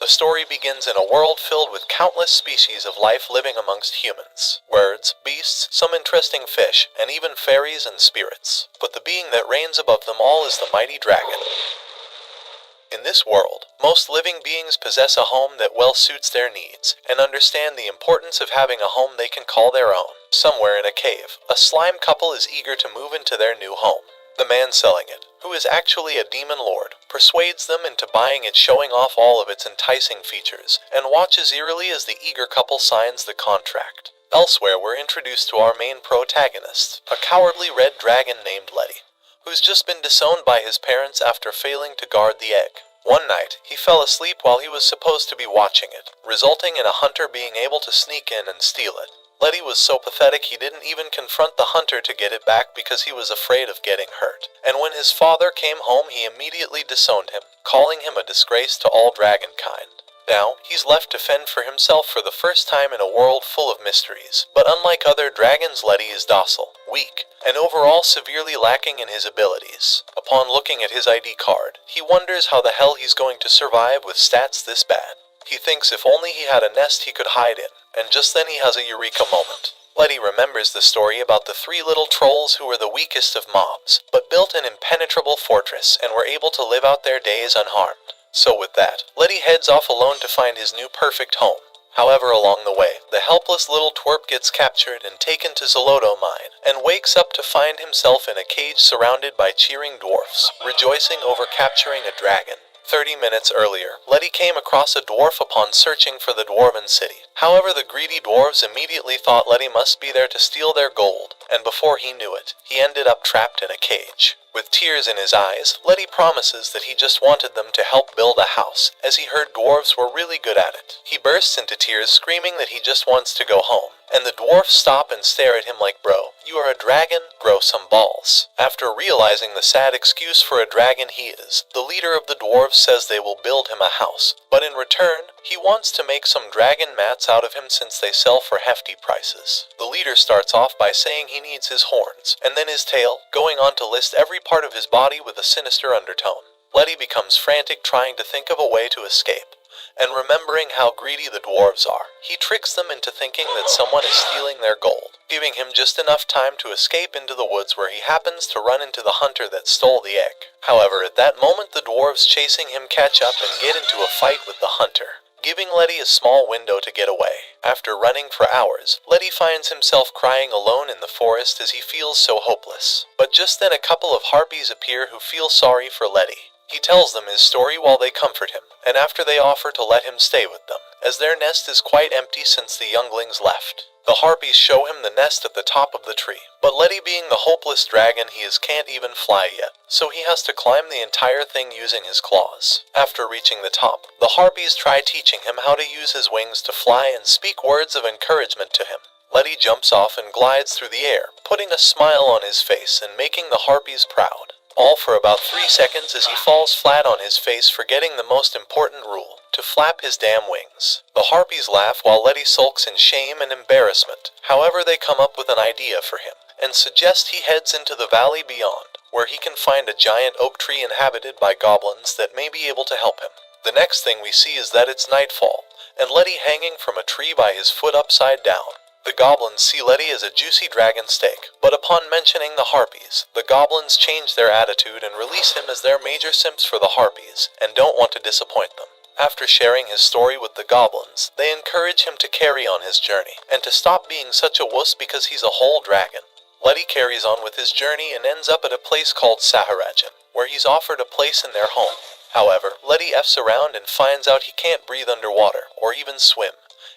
story begins in a world filled with countless species of life living amongst humans. Birds, beasts, some interesting fish, and even fairies and spirits. But the being that reigns above them all is the mighty dragon. In this world, most living beings possess a home that well suits their needs, and understand the importance of having a home they can call their own. Somewhere in a cave, a slime couple is eager to move into their new home. The man selling it, who is actually a demon lord, persuades them into buying it, showing off all of its enticing features, and watches eerily as the eager couple signs the contract. Elsewhere, we're introduced to our main protagonist, a cowardly red dragon named Letty, who's just been disowned by his parents after failing to guard the egg. One night, he fell asleep while he was supposed to be watching it, resulting in a hunter being able to sneak in and steal it. Letty was so pathetic he didn't even confront the hunter to get it back because he was afraid of getting hurt. And when his father came home, he immediately disowned him, calling him a disgrace to all dragonkind. Now, he's left to fend for himself for the first time in a world full of mysteries. But unlike other dragons, Letty is docile, weak, and overall severely lacking in his abilities. Upon looking at his ID card, he wonders how the hell he's going to survive with stats this bad. He thinks if only he had a nest he could hide in, and just then he has a eureka moment. Letty remembers the story about the 3 little trolls who were the weakest of mobs, but built an impenetrable fortress and were able to live out their days unharmed. So with that, Letty heads off alone to find his new perfect home. However, along the way, the helpless little twerp gets captured and taken to Zoloto Mine, and wakes up to find himself in a cage surrounded by cheering dwarfs, rejoicing over capturing a dragon. 30 minutes earlier, Letty came across a dwarf upon searching for the dwarven city. However, the greedy dwarves immediately thought Letty must be there to steal their gold, and before he knew it, he ended up trapped in a cage. With tears in his eyes, Letty promises that he just wanted them to help build a house, as he heard dwarves were really good at it. He bursts into tears, screaming that he just wants to go home, and the dwarfs stop and stare at him like, "Bro, you are a dragon, grow some balls." After realizing the sad excuse for a dragon he is, the leader of the dwarves says they will build him a house, but in return, he wants to make some dragon mats out of him since they sell for hefty prices. The leader starts off by saying he needs his horns, and then his tail, going on to list every part of his body with a sinister undertone. Letty becomes frantic, trying to think of a way to escape, and remembering how greedy the dwarves are, he tricks them into thinking that someone is stealing their gold, giving him just enough time to escape into the woods, where he happens to run into the hunter that stole the egg. However, at that moment the dwarves chasing him catch up and get into a fight with the hunter, giving Letty a small window to get away. After running for hours, Letty finds himself crying alone in the forest as he feels so hopeless. But just then a couple of harpies appear who feel sorry for Letty. He tells them his story while they comfort him, and after they offer to let him stay with them, as their nest is quite empty since the younglings left. The harpies show him the nest at the top of the tree, but Letty, being the hopeless dragon he is, can't even fly yet, so he has to climb the entire thing using his claws. After reaching the top, the harpies try teaching him how to use his wings to fly and speak words of encouragement to him. Letty jumps off and glides through the air, putting a smile on his face and making the harpies proud. All for about 3 seconds as he falls flat on his face, forgetting the most important rule, to flap his damn wings. The harpies laugh while Letty sulks in shame and embarrassment. However, they come up with an idea for him, and suggest he heads into the valley beyond, where he can find a giant oak tree inhabited by goblins that may be able to help him. The next thing we see is that it's nightfall, and Letty hanging from a tree by his foot upside down. The goblins see Letty as a juicy dragon steak, but upon mentioning the harpies, the goblins change their attitude and release him as their major simps for the harpies, and don't want to disappoint them. After sharing his story with the goblins, they encourage him to carry on his journey, and to stop being such a wuss because he's a whole dragon. Letty carries on with his journey and ends up at a place called Saharajan, where he's offered a place in their home. However, Letty F's around and finds out he can't breathe underwater, or even swim,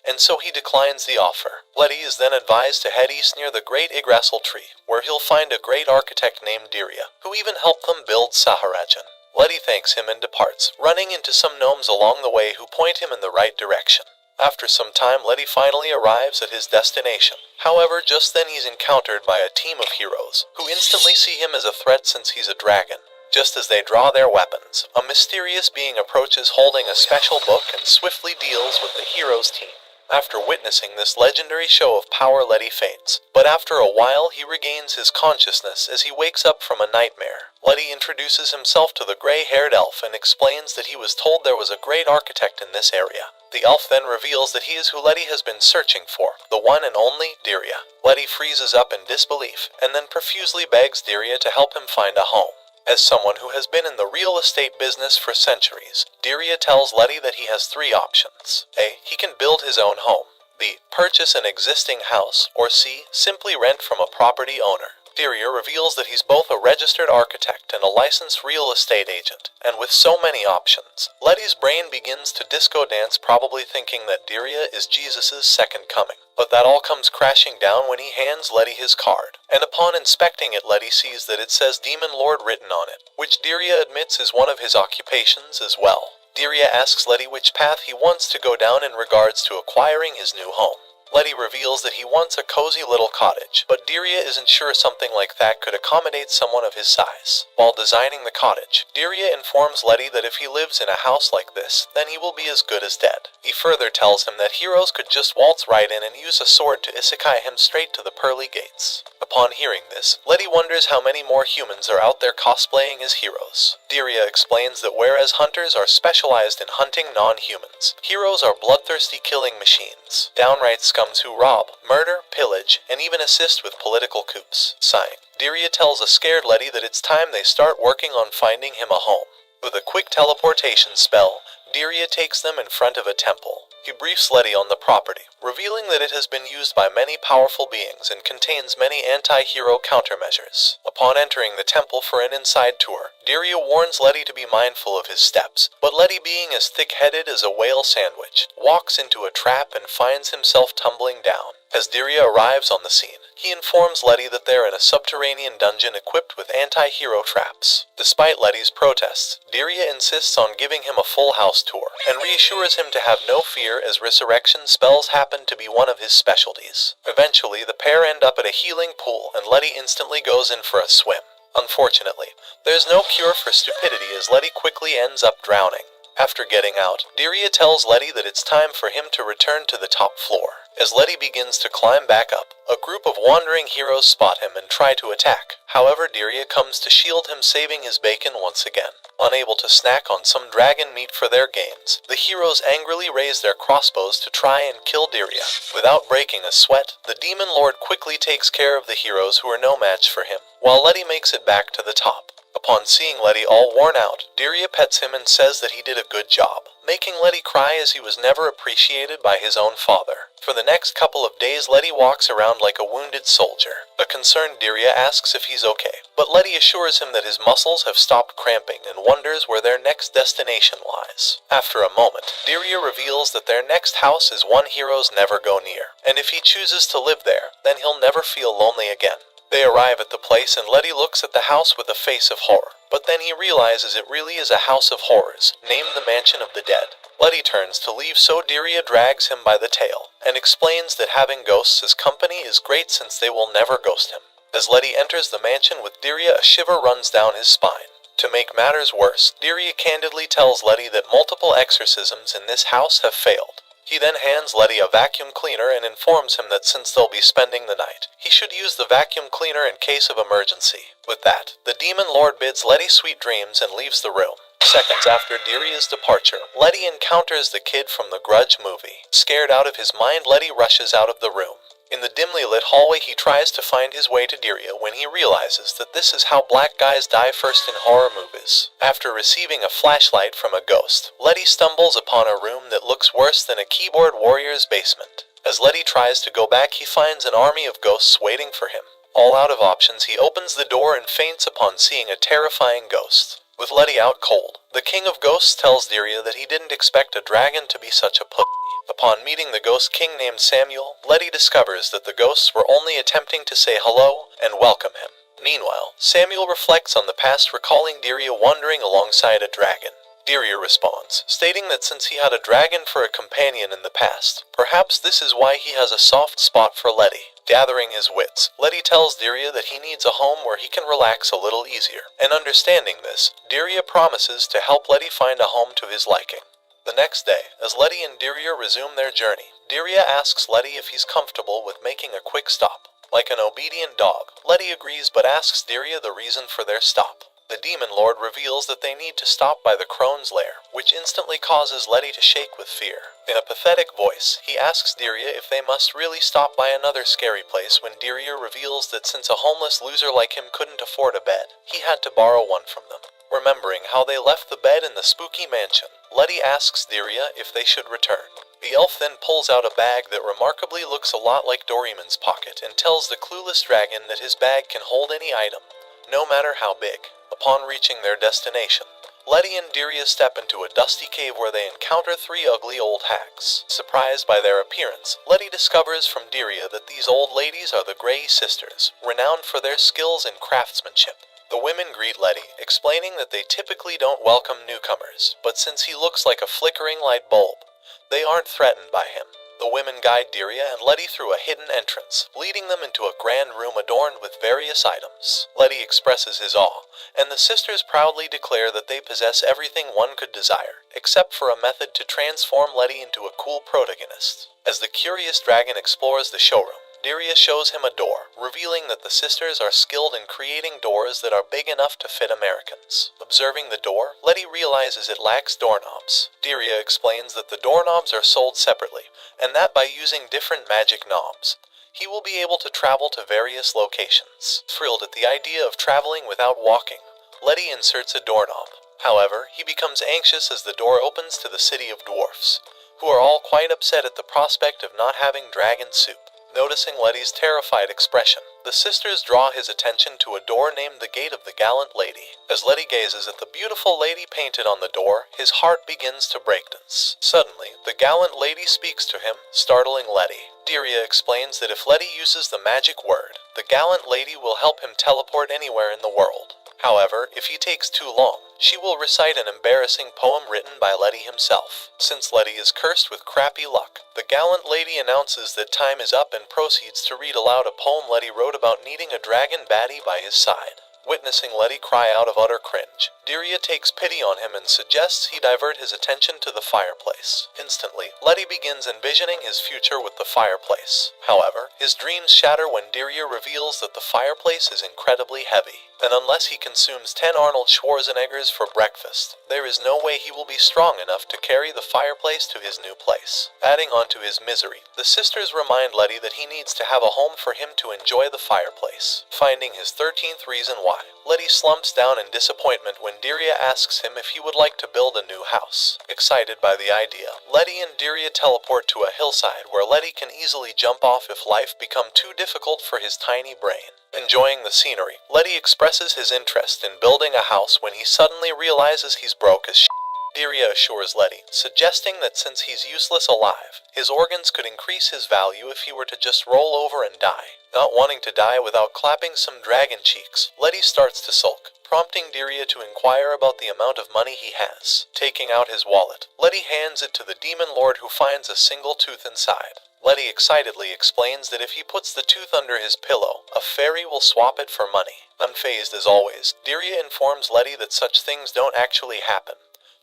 and so he declines the offer. Letty is then advised to head east near the Great Yggdrasil tree, where he'll find a great architect named Diria, who even helped them build Saharajan. Letty thanks him and departs, running into some gnomes along the way who point him in the right direction. After some time, Letty finally arrives at his destination. However, just then he's encountered by a team of heroes, who instantly see him as a threat since he's a dragon. Just as they draw their weapons, a mysterious being approaches holding a special book and swiftly deals with the heroes' team. After witnessing this legendary show of power, Letty faints, but after a while he regains his consciousness as he wakes up from a nightmare. Letty introduces himself to the gray-haired elf and explains that he was told there was a great architect in this area. The elf then reveals that he is who Letty has been searching for, the one and only Diria. Letty freezes up in disbelief, and then profusely begs Diria to help him find a home. As someone who has been in the real estate business for centuries, Diria tells Letty that he has 3 options. A. He can build his own home. B. Purchase an existing house. Or C. Simply rent from a property owner. Diria reveals that he's both a registered architect and a licensed real estate agent, and with so many options, Letty's brain begins to disco dance, probably thinking that Diria is Jesus' second coming. But that all comes crashing down when he hands Letty his card, and upon inspecting it, Letty sees that it says Demon Lord written on it, which Diria admits is one of his occupations as well. Diria asks Letty which path he wants to go down in regards to acquiring his new home. Letty reveals that he wants a cozy little cottage, but Diria isn't sure something like that could accommodate someone of his size. While designing the cottage, Diria informs Letty that if he lives in a house like this, then he will be as good as dead. He further tells him that heroes could just waltz right in and use a sword to isekai him straight to the pearly gates. Upon hearing this, Letty wonders how many more humans are out there cosplaying as heroes. Diria explains that whereas hunters are specialized in hunting non-humans, heroes are bloodthirsty killing machines, downright scums who rob, murder, pillage, and even assist with political coups. Sighing, Diria tells a scared Letty that it's time they start working on finding him a home. With a quick teleportation spell, Diria takes them in front of a temple. He briefs Letty on the property, revealing that it has been used by many powerful beings and contains many anti-hero countermeasures. Upon entering the temple for an inside tour, Diria warns Letty to be mindful of his steps, but Letty, being as thick-headed as a whale sandwich, walks into a trap and finds himself tumbling down. As Diria arrives on the scene, he informs Letty that they're in a subterranean dungeon equipped with anti-hero traps. Despite Letty's protests, Diria insists on giving him a full house tour, and reassures him to have no fear as resurrection spells happen to be one of his specialties. Eventually, the pair end up at a healing pool, and Letty instantly goes in for a swim. Unfortunately, there's no cure for stupidity as Letty quickly ends up drowning. After getting out, Diria tells Letty that it's time for him to return to the top floor. As Letty begins to climb back up, a group of wandering heroes spot him and try to attack. However, Diria comes to shield him, saving his bacon once again. Unable to snack on some dragon meat for their gains, the heroes angrily raise their crossbows to try and kill Diria. Without breaking a sweat, the Demon Lord quickly takes care of the heroes who are no match for him, while Letty makes it back to the top. Upon seeing Letty all worn out, Diria pets him and says that he did a good job, making Letty cry as he was never appreciated by his own father. For the next couple of days, Letty walks around like a wounded soldier. A concerned Diria asks if he's okay, but Letty assures him that his muscles have stopped cramping and wonders where their next destination lies. After a moment, Diria reveals that their next house is one heroes never go near, and if he chooses to live there, then he'll never feel lonely again. They arrive at the place and Letty looks at the house with a face of horror, but then he realizes it really is a house of horrors, named the Mansion of the Dead. Letty turns to leave, so Diria drags him by the tail, and explains that having ghosts as company is great since they will never ghost him. As Letty enters the mansion with Diria, a shiver runs down his spine. To make matters worse, Diria candidly tells Letty that multiple exorcisms in this house have failed. He then hands Letty a vacuum cleaner and informs him that since they'll be spending the night, he should use the vacuum cleaner in case of emergency. With that, the Demon Lord bids Letty sweet dreams and leaves the room. Seconds after Diria's departure, Letty encounters the kid from the Grudge movie. Scared out of his mind, Letty rushes out of the room. In the dimly lit hallway, he tries to find his way to Diria when he realizes that this is how black guys die first in horror movies. After receiving a flashlight from a ghost, Letty stumbles upon a room that looks worse than a keyboard warrior's basement. As Letty tries to go back, he finds an army of ghosts waiting for him. All out of options, he opens the door and faints upon seeing a terrifying ghost. With Letty out cold, the King of Ghosts tells Diria that he didn't expect a dragon to be such a pussy. Upon meeting the ghost king named Samuel, Letty discovers that the ghosts were only attempting to say hello and welcome him. Meanwhile, Samuel reflects on the past, recalling Diria wandering alongside a dragon. Diria responds, stating that since he had a dragon for a companion in the past, perhaps this is why he has a soft spot for Letty. Gathering his wits, Letty tells Diria that he needs a home where he can relax a little easier, and understanding this, Diria promises to help Letty find a home to his liking. The next day, as Letty and Dirya resume their journey, Dirya asks Letty if he's comfortable with making a quick stop. Like an obedient dog, Letty agrees but asks Dirya the reason for their stop. The Demon Lord reveals that they need to stop by the crone's lair, which instantly causes Letty to shake with fear. In a pathetic voice, he asks Dirya if they must really stop by another scary place when Dirya reveals that since a homeless loser like him couldn't afford a bed, he had to borrow one from them. Remembering how they left the bed in the spooky mansion, Letty asks Dirya if they should return. The elf then pulls out a bag that remarkably looks a lot like Doraemon's pocket and tells the clueless dragon that his bag can hold any item, no matter how big. Upon reaching their destination, Letty and Dirya step into a dusty cave where they encounter 3 ugly old hags. Surprised by their appearance, Letty discovers from Dirya that these old ladies are the Grey Sisters, renowned for their skills in craftsmanship. The women greet Letty, explaining that they typically don't welcome newcomers, but since he looks like a flickering light bulb, they aren't threatened by him. The women guide Dirya and Letty through a hidden entrance, leading them into a grand room adorned with various items. Letty expresses his awe, and the sisters proudly declare that they possess everything one could desire, except for a method to transform Letty into a cool protagonist. As the curious dragon explores the showroom, Dirya shows him a door, revealing that the sisters are skilled in creating doors that are big enough to fit Americans. Observing the door, Letty realizes it lacks doorknobs. Dirya explains that the doorknobs are sold separately, and that by using different magic knobs, he will be able to travel to various locations. Thrilled at the idea of traveling without walking, Letty inserts a doorknob. However, he becomes anxious as the door opens to the city of dwarfs, who are all quite upset at the prospect of not having dragon soup. Noticing Letty's terrified expression, the sisters draw his attention to a door named the Gate of the Gallant Lady. As Letty gazes at the beautiful lady painted on the door, his heart begins to breakdance. Suddenly, the gallant lady speaks to him, startling Letty. Dirya explains that if Letty uses the magic word, the gallant lady will help him teleport anywhere in the world. However, if he takes too long, she will recite an embarrassing poem written by Letty himself. Since Letty is cursed with crappy luck, the gallant lady announces that time is up and proceeds to read aloud a poem Letty wrote about needing a dragon baddie by his side. Witnessing Letty cry out of utter cringe, Dirya takes pity on him and suggests he divert his attention to the fireplace. Instantly, Letty begins envisioning his future with the fireplace. However, his dreams shatter when Dirya reveals that the fireplace is incredibly heavy, and unless he consumes 10 Arnold Schwarzeneggers for breakfast, there is no way he will be strong enough to carry the fireplace to his new place. Adding on to his misery, the sisters remind Letty that he needs to have a home for him to enjoy the fireplace. Finding his 13th reason why, Letty slumps down in disappointment when Dirya asks him if he would like to build a new house. Excited by the idea, Letty and Dirya teleport to a hillside where Letty can easily jump off if life becomes too difficult for his tiny brain. Enjoying the scenery, Letty expresses his interest in building a house when he suddenly realizes he's broke as shit. Dirya assures Letty, suggesting that since he's useless alive, his organs could increase his value if he were to just roll over and die. Not wanting to die without clapping some dragon cheeks, Letty starts to sulk, prompting Dirya to inquire about the amount of money he has. Taking out his wallet, Letty hands it to the demon lord who finds a single tooth inside. Letty excitedly explains that if he puts the tooth under his pillow, a fairy will swap it for money. Unfazed as always, Dirya informs Letty that such things don't actually happen,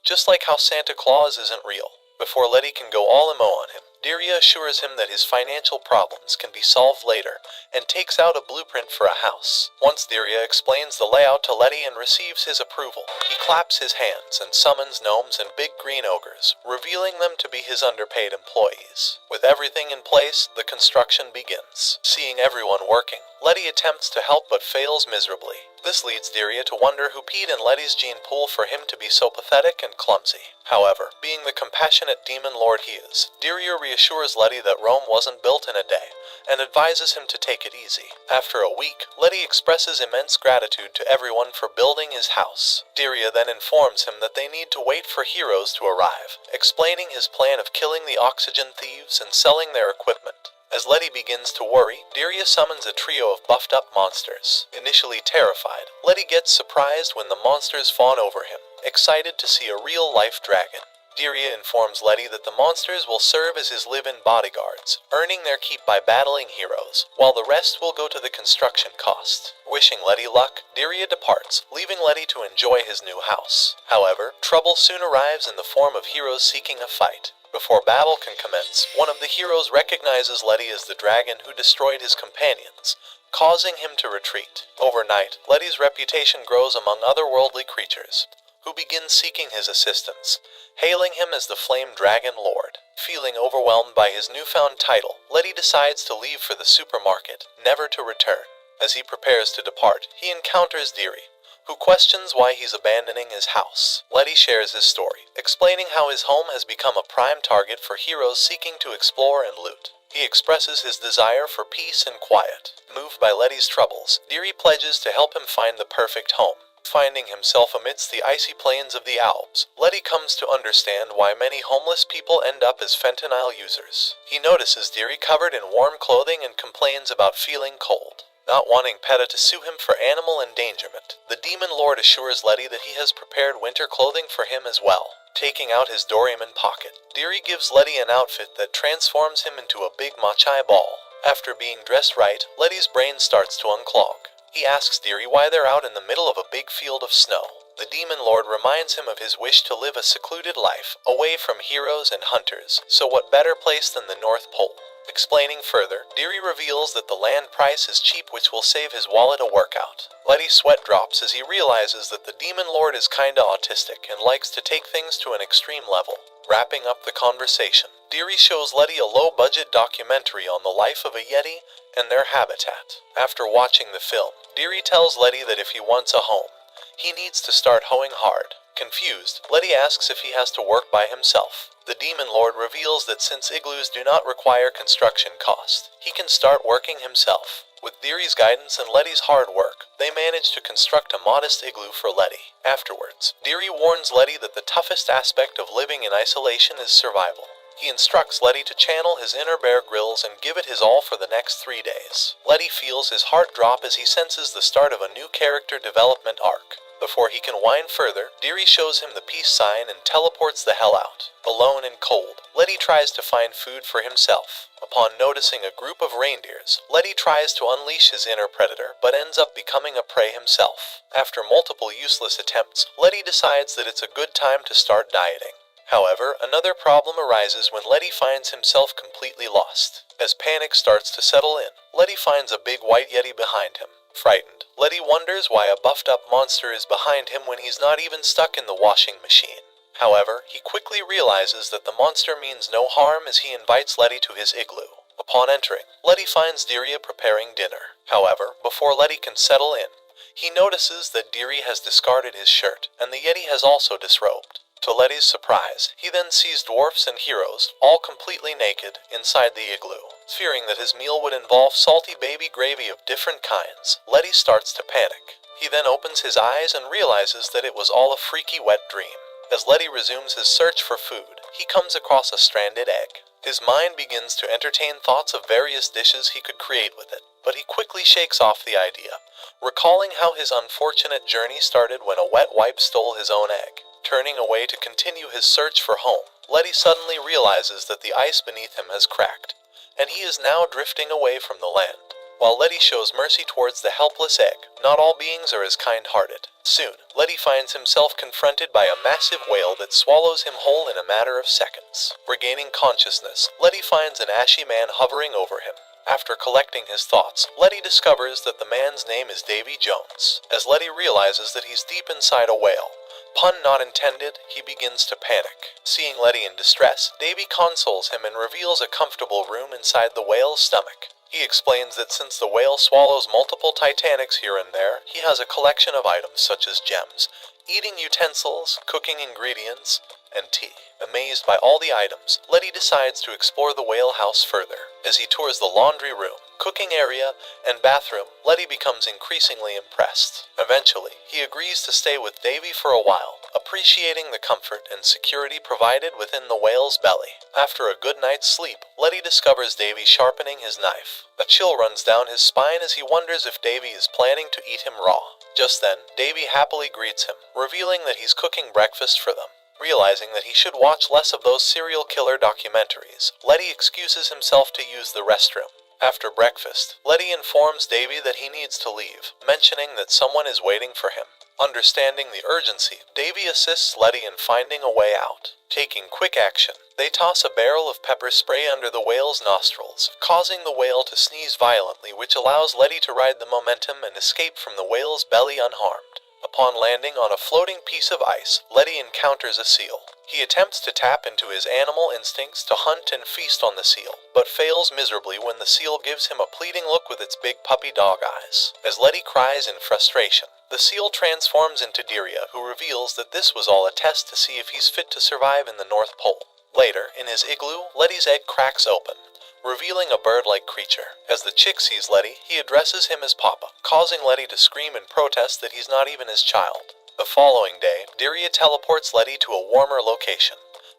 just like how Santa Claus isn't real. Before Letty can go all emo on him, Dirya assures him that his financial problems can be solved later and takes out a blueprint for a house. Once Dirya explains the layout to Letty and receives his approval, he claps his hands and summons gnomes and big green ogres, revealing them to be his underpaid employees. With everything in place, the construction begins. Seeing everyone working, Letty attempts to help but fails miserably. This leads Dirya to wonder who peed in Letty's gene pool for him to be so pathetic and clumsy. However, being the compassionate demon lord he is, Dirya reassures Letty that Rome wasn't built in a day, and advises him to take it easy. After a week, Letty expresses immense gratitude to everyone for building his house. Dirya then informs him that they need to wait for heroes to arrive, explaining his plan of killing the oxygen thieves and selling their equipment. As Letty begins to worry, Dirya summons a trio of buffed-up monsters. Initially terrified, Letty gets surprised when the monsters fawn over him, excited to see a real-life dragon. Diria informs Letty that the monsters will serve as his live-in bodyguards, earning their keep by battling heroes, while the rest will go to the construction cost. Wishing Letty luck, Diria departs, leaving Letty to enjoy his new house. However, trouble soon arrives in the form of heroes seeking a fight. Before battle can commence, one of the heroes recognizes Letty as the dragon who destroyed his companions, causing him to retreat. Overnight, Letty's reputation grows among otherworldly creatures, who begin seeking his assistance, hailing him as the Flame Dragon Lord. Feeling overwhelmed by his newfound title, Letty decides to leave for the supermarket, never to return. As he prepares to depart, he encounters Diri, who questions why he's abandoning his house. Letty shares his story, explaining how his home has become a prime target for heroes seeking to explore and loot. He expresses his desire for peace and quiet. Moved by Letty's troubles, Diri pledges to help him find the perfect home. Finding himself amidst the icy plains of the Alps, Letty comes to understand why many homeless people end up as fentanyl users. He notices Diri covered in warm clothing and complains about feeling cold. Not wanting Peta to sue him for animal endangerment, the Demon Lord assures Letty that he has prepared winter clothing for him as well. Taking out his Doraemon pocket, Diri gives Letty an outfit that transforms him into a big Machai ball. After being dressed right, Letty's brain starts to unclog. He asks Diri why they're out in the middle of a big field of snow. The Demon Lord reminds him of his wish to live a secluded life, away from heroes and hunters, so what better place than the North Pole? Explaining further, Diri reveals that the land price is cheap, which will save his wallet a workout. Letty's sweat drops as he realizes that the Demon Lord is kinda autistic and likes to take things to an extreme level. Wrapping up the conversation, Diri shows Letty a low-budget documentary on the life of a Yeti and their habitat. After watching the film, Diri tells Letty that if he wants a home, he needs to start hoeing hard. Confused, Letty asks if he has to work by himself. The Demon Lord reveals that since igloos do not require construction cost, he can start working himself. With Diri's guidance and Letty's hard work, they manage to construct a modest igloo for Letty. Afterwards, Diri warns Letty that the toughest aspect of living in isolation is survival. He instructs Letty to channel his inner Bear Grylls and give it his all for the next 3 days. Letty feels his heart drop as he senses the start of a new character development arc. Before he can whine further, Diri shows him the peace sign and teleports the hell out. Alone and cold, Letty tries to find food for himself. Upon noticing a group of reindeers, Letty tries to unleash his inner predator, but ends up becoming a prey himself. After multiple useless attempts, Letty decides that it's a good time to start dieting. However, another problem arises when Letty finds himself completely lost. As panic starts to settle in, Letty finds a big white Yeti behind him. Frightened, Letty wonders why a buffed-up monster is behind him when he's not even stuck in the washing machine. However, he quickly realizes that the monster means no harm as he invites Letty to his igloo. Upon entering, Letty finds Diria preparing dinner. However, before Letty can settle in, he notices that Diri has discarded his shirt, and the Yeti has also disrobed. To Letty's surprise, he then sees dwarfs and heroes, all completely naked, inside the igloo. Fearing that his meal would involve salty baby gravy of different kinds, Letty starts to panic. He then opens his eyes and realizes that it was all a freaky wet dream. As Letty resumes his search for food, he comes across a stranded egg. His mind begins to entertain thoughts of various dishes he could create with it, but he quickly shakes off the idea, recalling how his unfortunate journey started when a wet wipe stole his own egg. Turning away to continue his search for home, Letty suddenly realizes that the ice beneath him has cracked, and he is now drifting away from the land. While Letty shows mercy towards the helpless egg, not all beings are as kind-hearted. Soon, Letty finds himself confronted by a massive whale that swallows him whole in a matter of seconds. Regaining consciousness, Letty finds an ashy man hovering over him. After collecting his thoughts, Letty discovers that the man's name is Davy Jones. As Letty realizes that he's deep inside a whale, pun not intended, he begins to panic. Seeing Letty in distress, Davy consoles him and reveals a comfortable room inside the whale's stomach. He explains that since the whale swallows multiple Titanics here and there, he has a collection of items such as gems, eating utensils, cooking ingredients, and tea. Amazed by all the items, Letty decides to explore the whale house further. As he tours the laundry room, cooking area, and bathroom, Letty becomes increasingly impressed. Eventually, he agrees to stay with Davy for a while, appreciating the comfort and security provided within the whale's belly. After a good night's sleep, Letty discovers Davy sharpening his knife. A chill runs down his spine as he wonders if Davy is planning to eat him raw. Just then, Davy happily greets him, revealing that he's cooking breakfast for them. Realizing that he should watch less of those serial killer documentaries, Letty excuses himself to use the restroom. After breakfast, Letty informs Davy that he needs to leave, mentioning that someone is waiting for him. Understanding the urgency, Davy assists Letty in finding a way out. Taking quick action, they toss a barrel of pepper spray under the whale's nostrils, causing the whale to sneeze violently, which allows Letty to ride the momentum and escape from the whale's belly unharmed. Upon landing on a floating piece of ice, Letty encounters a seal. He attempts to tap into his animal instincts to hunt and feast on the seal, but fails miserably when the seal gives him a pleading look with its big puppy dog eyes. As Letty cries in frustration, the seal transforms into Diria, who reveals that this was all a test to see if he's fit to survive in the North Pole. Later, in his igloo, Letty's egg cracks open, revealing a bird-like creature. As the chick sees Letty, he addresses him as Papa, causing Letty to scream in protest that he's not even his child. The following day, Diria teleports Letty to a warmer location,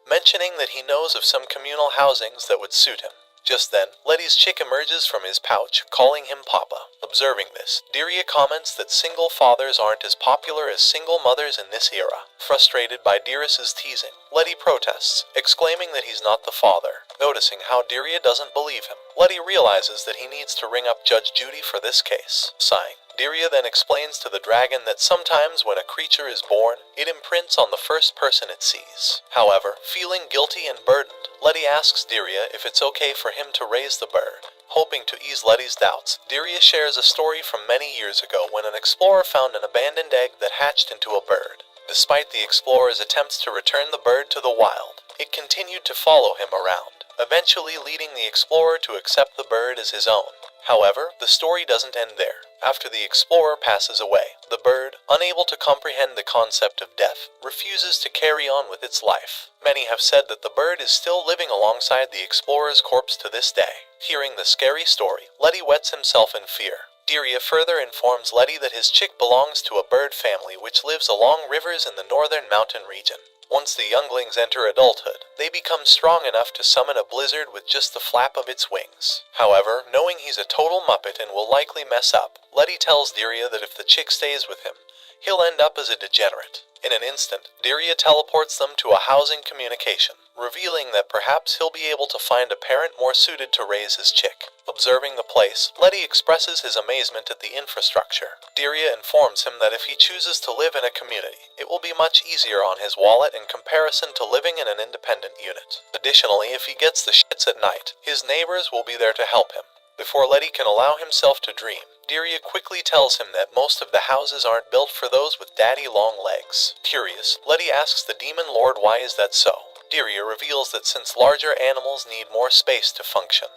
mentioning that he knows of some communal housings that would suit him. Just then, Letty's chick emerges from his pouch, calling him Papa. Observing this, Diria comments that single fathers aren't as popular as single mothers in this era. Frustrated by Diris's teasing, Letty protests, exclaiming that he's not the father. Noticing how Diria doesn't believe him, Letty realizes that he needs to ring up Judge Judy for this case. Sighing, Diria then explains to the dragon that sometimes when a creature is born, it imprints on the first person it sees. However, feeling guilty and burdened, Letty asks Diria if it's okay for him to raise the bird. Hoping to ease Letty's doubts, Diria shares a story from many years ago when an explorer found an abandoned egg that hatched into a bird. Despite the explorer's attempts to return the bird to the wild, it continued to follow him around, eventually leading the explorer to accept the bird as his own. However, the story doesn't end there. After the explorer passes away, the bird, unable to comprehend the concept of death, refuses to carry on with its life. Many have said that the bird is still living alongside the explorer's corpse to this day. Hearing the scary story, Letty wets himself in fear. Diria further informs Letty that his chick belongs to a bird family which lives along rivers in the northern mountain region. Once the younglings enter adulthood, they become strong enough to summon a blizzard with just the flap of its wings. However, knowing he's a total muppet and will likely mess up, Letty tells Diria that if the chick stays with him, he'll end up as a degenerate. In an instant, Diria teleports them to a housing communication, revealing that perhaps he'll be able to find a parent more suited to raise his chick. Observing the place, Letty expresses his amazement at the infrastructure. Diria informs him that if he chooses to live in a community, it will be much easier on his wallet in comparison to living in an independent unit. Additionally, if he gets the shits at night, his neighbors will be there to help him. Before Letty can allow himself to dream, Diria quickly tells him that most of the houses aren't built for those with daddy long legs. Curious, Letty asks the demon lord why is that so. Diria reveals that since larger animals need more space to function,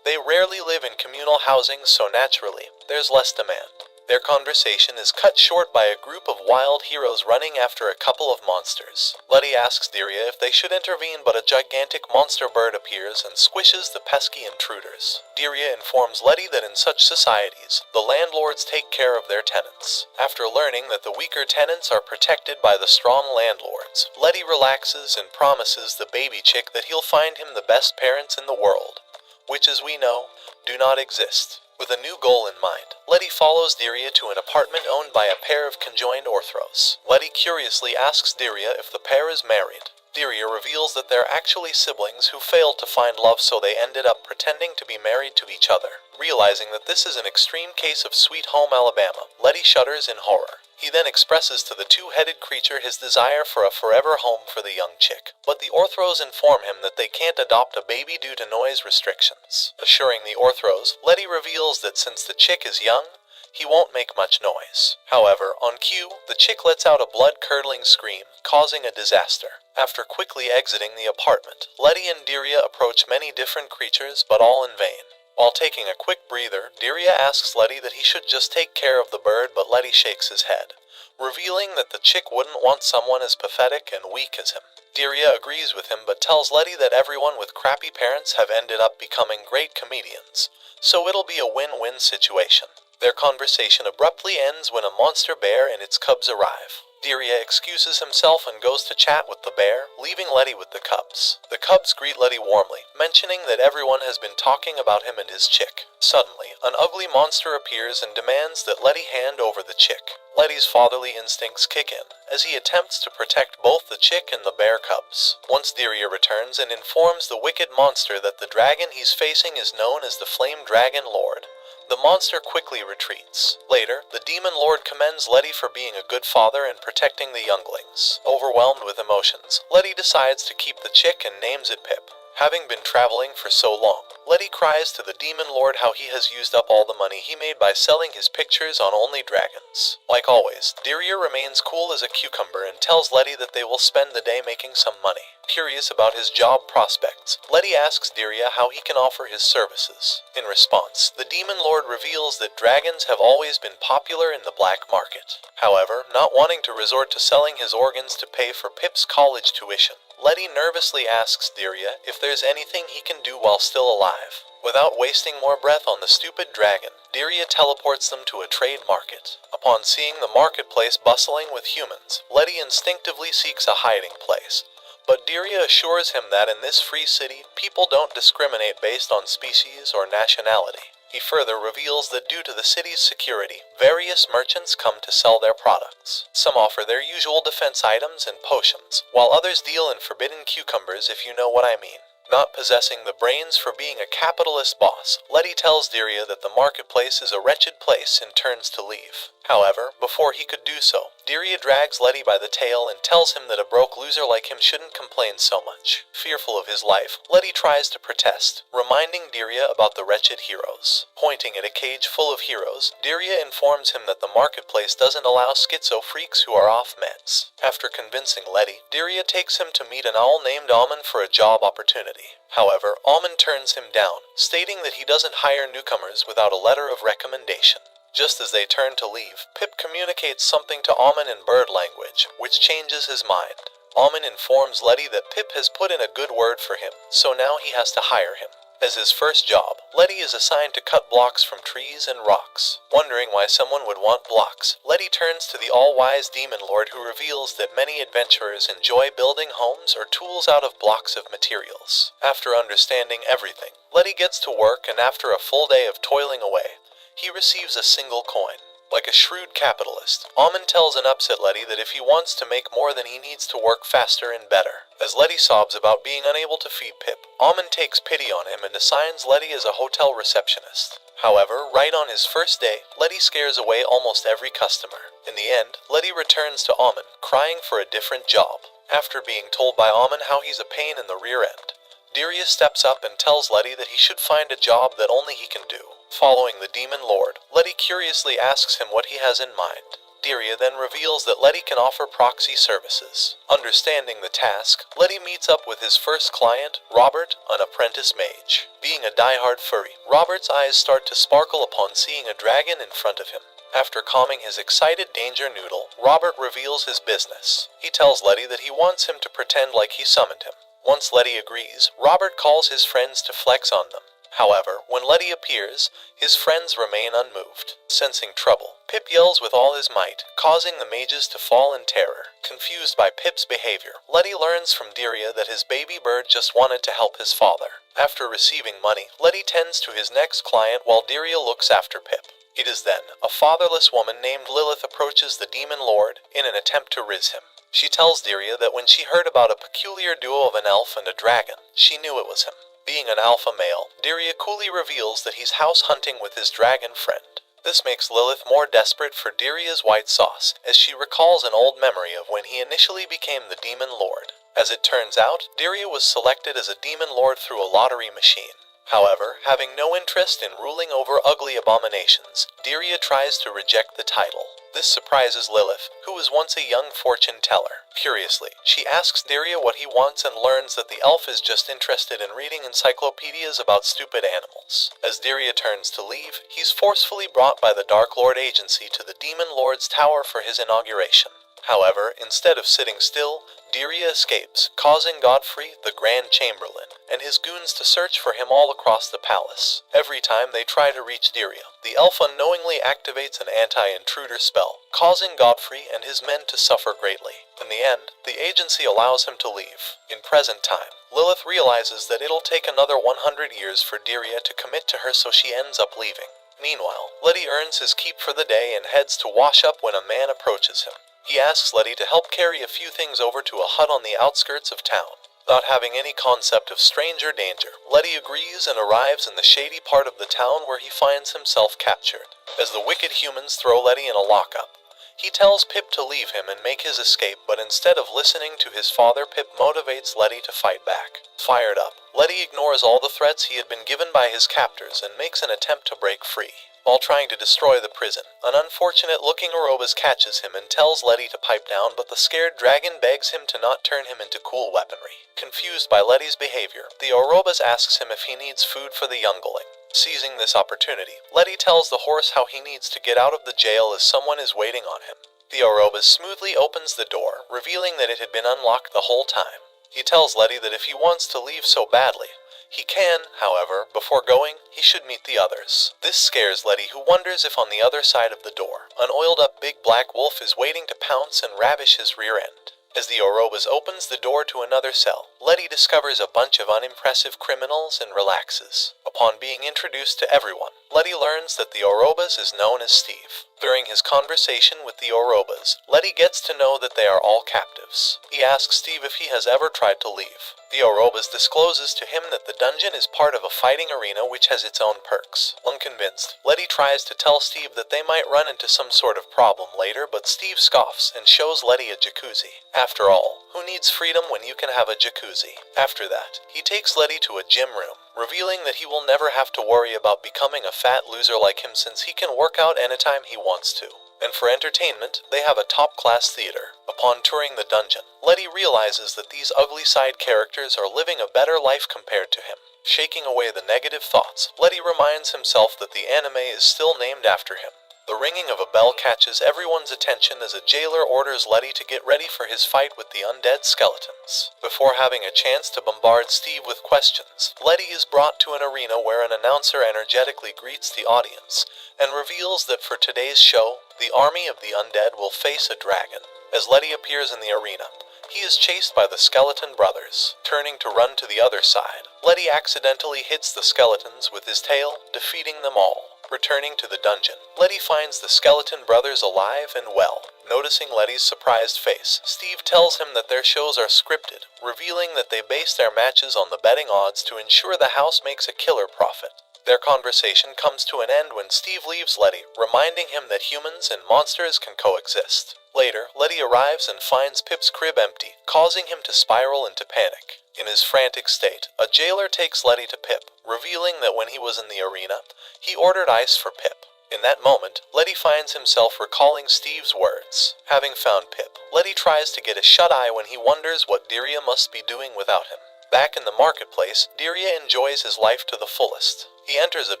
they rarely live in communal housings, so naturally, there's less demand. Their conversation is cut short by a group of wild heroes running after a couple of monsters. Letty asks Diria if they should intervene, but a gigantic monster bird appears and squishes the pesky intruders. Diria informs Letty that in such societies, the landlords take care of their tenants. After learning that the weaker tenants are protected by the strong landlords, Letty relaxes and promises the baby chick that he'll find him the best parents in the world, which, as we know, do not exist. With a new goal in mind, Letty follows Diria to an apartment owned by a pair of conjoined orthros. Letty curiously asks Diria if the pair is married. Diria reveals that they're actually siblings who failed to find love, so they ended up pretending to be married to each other. Realizing that this is an extreme case of Sweet Home Alabama, Letty shudders in horror. He then expresses to the two-headed creature his desire for a forever home for the young chick, but the orthros inform him that they can't adopt a baby due to noise restrictions. Assuring the orthros, Letty reveals that since the chick is young, he won't make much noise. However, on cue, the chick lets out a blood-curdling scream, causing a disaster. After quickly exiting the apartment, Letty and Diria approach many different creatures, but all in vain. While taking a quick breather, Diria asks Letty that he should just take care of the bird, but Letty shakes his head, revealing that the chick wouldn't want someone as pathetic and weak as him. Diria agrees with him, but tells Letty that everyone with crappy parents have ended up becoming great comedians, so it'll be a win-win situation. Their conversation abruptly ends when a monster bear and its cubs arrive. Diria excuses himself and goes to chat with the bear, leaving Letty with the cubs. The cubs greet Letty warmly, mentioning that everyone has been talking about him and his chick. Suddenly, an ugly monster appears and demands that Letty hand over the chick. Letty's fatherly instincts kick in, as he attempts to protect both the chick and the bear cubs. Once Diria returns and informs the wicked monster that the dragon he's facing is known as the Flame Dragon Lord, the monster quickly retreats. Later, the demon lord commends Letty for being a good father and protecting the younglings. Overwhelmed with emotions, Letty decides to keep the chick and names it Pip. Having been traveling for so long, Letty cries to the demon lord how he has used up all the money he made by selling his pictures on Only Dragons. Like always, Diria remains cool as a cucumber and tells Letty that they will spend the day making some money. Curious about his job prospects, Letty asks Diria how he can offer his services. In response, the demon lord reveals that dragons have always been popular in the black market. However, not wanting to resort to selling his organs to pay for Pip's college tuition, Letty nervously asks Diria if there's anything he can do while still alive. Without wasting more breath on the stupid dragon, Diria teleports them to a trade market. Upon seeing the marketplace bustling with humans, Letty instinctively seeks a hiding place. But Diria assures him that in this free city, people don't discriminate based on species or nationality. He further reveals that due to the city's security, various merchants come to sell their products. Some offer their usual defense items and potions, while others deal in forbidden cucumbers, if you know what I mean. Not possessing the brains for being a capitalist boss, Letty tells Diria that the marketplace is a wretched place and turns to leave. However, before he could do so, Diria drags Letty by the tail and tells him that a broke loser like him shouldn't complain so much. Fearful of his life, Letty tries to protest, reminding Diria about the wretched heroes. Pointing at a cage full of heroes, Diria informs him that the marketplace doesn't allow schizo freaks who are off meds. After convincing Letty, Diria takes him to meet an owl named Alman for a job opportunity. However, Alman turns him down, stating that he doesn't hire newcomers without a letter of recommendation. Just as they turn to leave, Pip communicates something to Alman in bird language, which changes his mind. Alman informs Letty that Pip has put in a good word for him, so now he has to hire him. As his first job, Letty is assigned to cut blocks from trees and rocks. Wondering why someone would want blocks, Letty turns to the all-wise demon lord who reveals that many adventurers enjoy building homes or tools out of blocks of materials. After understanding everything, Letty gets to work, and after a full day of toiling away, he receives a single coin. Like a shrewd capitalist, Alman tells an upset Letty that if he wants to make more, then he needs to work faster and better. As Letty sobs about being unable to feed Pip, Alman takes pity on him and assigns Letty as a hotel receptionist. However, right on his first day, Letty scares away almost every customer. In the end, Letty returns to Alman, crying for a different job. After being told by Alman how he's a pain in the rear end, Diria steps up and tells Letty that he should find a job that only he can do. Following the demon lord, Letty curiously asks him what he has in mind. Diria then reveals that Letty can offer proxy services. Understanding the task, Letty meets up with his first client, Robert, an apprentice mage. Being a die-hard furry, Robert's eyes start to sparkle upon seeing a dragon in front of him. After calming his excited danger noodle, Robert reveals his business. He tells Letty that he wants him to pretend like he summoned him. Once Letty agrees, Robert calls his friends to flex on them. However, when Letty appears, his friends remain unmoved. Sensing trouble, Pip yells with all his might, causing the mages to fall in terror. Confused by Pip's behavior, Letty learns from Diria that his baby bird just wanted to help his father. After receiving money, Letty tends to his next client while Diria looks after Pip. It is then a fatherless woman named Lilith approaches the demon lord in an attempt to rid him. She tells Diria that when she heard about a peculiar duo of an elf and a dragon, she knew it was him. Being an alpha male, Diria coolly reveals that he's house hunting with his dragon friend. This makes Lilith more desperate for Diria's white sauce, as she recalls an old memory of when he initially became the demon lord. As it turns out, Diria was selected as a demon lord through a lottery machine. However, having no interest in ruling over ugly abominations, Diria tries to reject the title. This surprises Lilith, who was once a young fortune teller. Curiously, she asks Diria what he wants and learns that the elf is just interested in reading encyclopedias about stupid animals. As Diria turns to leave, he's forcefully brought by the Dark Lord Agency to the Demon Lord's tower for his inauguration. However, instead of sitting still, Diria escapes, causing Godfrey, the Grand Chamberlain, and his goons to search for him all across the palace. Every time they try to reach Diria, the elf unknowingly activates an anti-intruder spell, causing Godfrey and his men to suffer greatly. In the end, the agency allows him to leave. In present time, Lilith realizes that it'll take another 100 years for Diria to commit to her, so she ends up leaving. Meanwhile, Letty earns his keep for the day and heads to wash up when a man approaches him. He asks Letty to help carry a few things over to a hut on the outskirts of town. Not having any concept of stranger danger, Letty agrees and arrives in the shady part of the town where he finds himself captured. As the wicked humans throw Letty in a lockup, he tells Pip to leave him and make his escape, but instead of listening to his father, Pip motivates Letty to fight back. Fired up, Letty ignores all the threats he had been given by his captors and makes an attempt to break free. While trying to destroy the prison, an unfortunate-looking Orobas catches him and tells Letty to pipe down, but the scared dragon begs him to not turn him into cool weaponry. Confused by Letty's behavior, the Orobas asks him if he needs food for the youngling. Seizing this opportunity, Letty tells the horse how he needs to get out of the jail as someone is waiting on him. The Orobas smoothly opens the door, revealing that it had been unlocked the whole time. He tells Letty that if he wants to leave so badly, he can. However, before going, he should meet the others. This scares Letty, who wonders if on the other side of the door, an oiled-up big black wolf is waiting to pounce and ravish his rear end. As the Orobas opens the door to another cell, Letty discovers a bunch of unimpressive criminals and relaxes. Upon being introduced to everyone, Letty learns that the Orobas is known as Steve. During his conversation with the Orobas, Letty gets to know that they are all captives. He asks Steve if he has ever tried to leave. The Orobas discloses to him that the dungeon is part of a fighting arena which has its own perks. Unconvinced, Letty tries to tell Steve that they might run into some sort of problem later, but Steve scoffs and shows Letty a jacuzzi. After all, who needs freedom when you can have a jacuzzi? After that, he takes Letty to a gym room, revealing that he will never have to worry about becoming a fat loser like him since he can work out anytime he wants to. And for entertainment, they have a top-class theater. Upon touring the dungeon, Letty realizes that these ugly side characters are living a better life compared to him. Shaking away the negative thoughts, Letty reminds himself that the anime is still named after him. The ringing of a bell catches everyone's attention as a jailer orders Letty to get ready for his fight with the undead skeletons. Before having a chance to bombard Steve with questions, Letty is brought to an arena where an announcer energetically greets the audience and reveals that for today's show, the army of the undead will face a dragon. As Letty appears in the arena, he is chased by the skeleton brothers. Turning to run to the other side, Letty accidentally hits the skeletons with his tail, defeating them all. Returning to the dungeon, Letty finds the skeleton brothers alive and well. Noticing Letty's surprised face, Steve tells him that their shows are scripted, revealing that they base their matches on the betting odds to ensure the house makes a killer profit. Their conversation comes to an end when Steve leaves Letty, reminding him that humans and monsters can coexist. Later, Letty arrives and finds Pip's crib empty, causing him to spiral into panic. In his frantic state, a jailer takes Letty to Pip, revealing that when he was in the arena, he ordered ice for Pip. In that moment, Letty finds himself recalling Steve's words. Having found Pip, Letty tries to get a shut-eye when he wonders what Diria must be doing without him. Back in the marketplace, Diria enjoys his life to the fullest. He enters a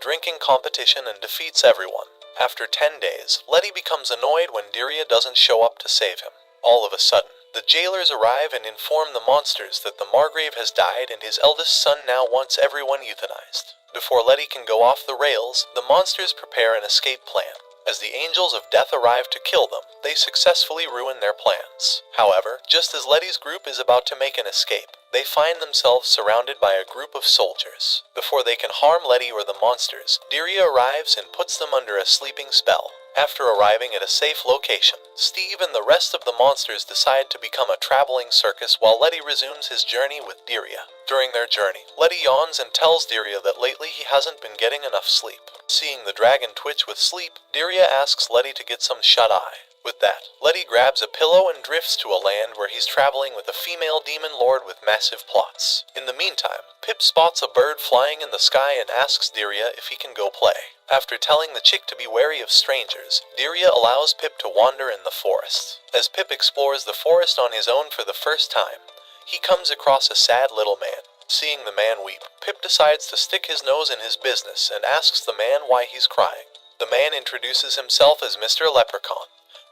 drinking competition and defeats everyone. After 10 days, Letty becomes annoyed when Diria doesn't show up to save him. All of a sudden, the jailers arrive and inform the monsters that the Margrave has died and his eldest son now wants everyone euthanized. Before Letty can go off the rails, the monsters prepare an escape plan. As the angels of death arrive to kill them, they successfully ruin their plans. However, just as Letty's group is about to make an escape, they find themselves surrounded by a group of soldiers. Before they can harm Letty or the monsters, Diria arrives and puts them under a sleeping spell. After arriving at a safe location, Steve and the rest of the monsters decide to become a traveling circus while Letty resumes his journey with Diria. During their journey, Letty yawns and tells Diria that lately he hasn't been getting enough sleep. Seeing the dragon twitch with sleep, Diria asks Letty to get some shut-eye. With that, Letty grabs a pillow and drifts to a land where he's traveling with a female demon lord with massive plots. In the meantime, Pip spots a bird flying in the sky and asks Diria if he can go play. After telling the chick to be wary of strangers, Diria allows Pip to wander in the forest. As Pip explores the forest on his own for the first time, he comes across a sad little man. Seeing the man weep, Pip decides to stick his nose in his business and asks the man why he's crying. The man introduces himself as Mr. Leprechaun,